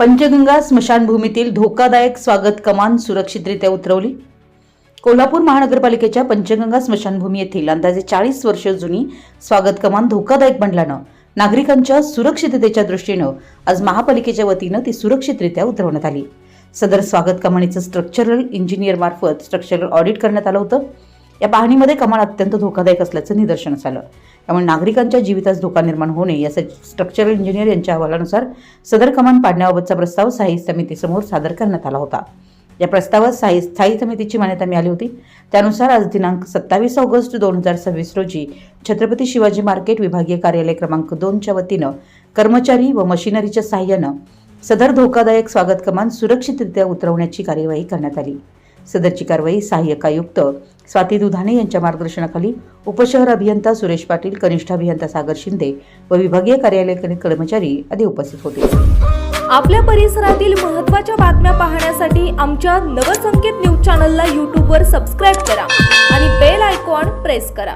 पंचगंगा स्मशानभूमीतील धोकादायक स्वागत कमान सुरक्षितरित्या उतरवली। कोल्हापूर महानगरपालिकेच्या पंचगंगा स्मशानभूमी येथील अंदाजे 40 वर्ष जुनी स्वागत कमान धोकादायक बनल्यानं नागरिकांच्या सुरक्षिततेच्या दृष्टीनं आज महापालिकेच्या वतीनं ती सुरक्षितरित्या उतरवण्यात आली। सदर स्वागत कमानीचं स्ट्रक्चरल इंजिनियर मार्फत स्ट्रक्चरल ऑडिट करण्यात आलं होतं। या पाहणीमध्ये कमान अत्यंत धोकादायक असल्याचं निदर्शनास आलं। त्यामुळे नागरिकांच्या जीवितास धोका निर्माण होऊ नये यासाठी स्ट्रक्चरल इंजिनियर यांच्या अहवालानुसार सदर कमान पाडण्याबाबतचा प्रस्ताव स्थायी समितीसमोर सादर करण्यात आला होता। या प्रस्तावास स्थायी समितीची मान्यता मिळाली होती। त्यानुसार आज दिनांक 27 ऑगस्ट 2026 रोजी छत्रपती शिवाजी मार्केट विभागीय कार्यालय क्रमांक 2 च्या वतीनं कर्मचारी व मशिनरीच्या सहाय्यानं सदर धोकादायक स्वागत कमान सुरक्षितरित्या उतरवण्याची कार्यवाही करण्यात आली। सदरची कारवाई सहाय्यक आयुक्त स्वाती दुधाणे यांच्या मार्गदर्शनाखाली उपशहर अभियंता सुरेश पाटील, कनिष्ठ अभियंता सागर शिंदे व विभागीय कार्यालय कर्मचारी आदी उपस्थित होते। आपल्या परिसरातील महत्त्वाच्या बातम्या पाहण्यासाठी आमच्या नवसंकेत न्यूज चॅनलला YouTube वर सबस्क्राइब करा आणि बेल आयकॉन प्रेस करा।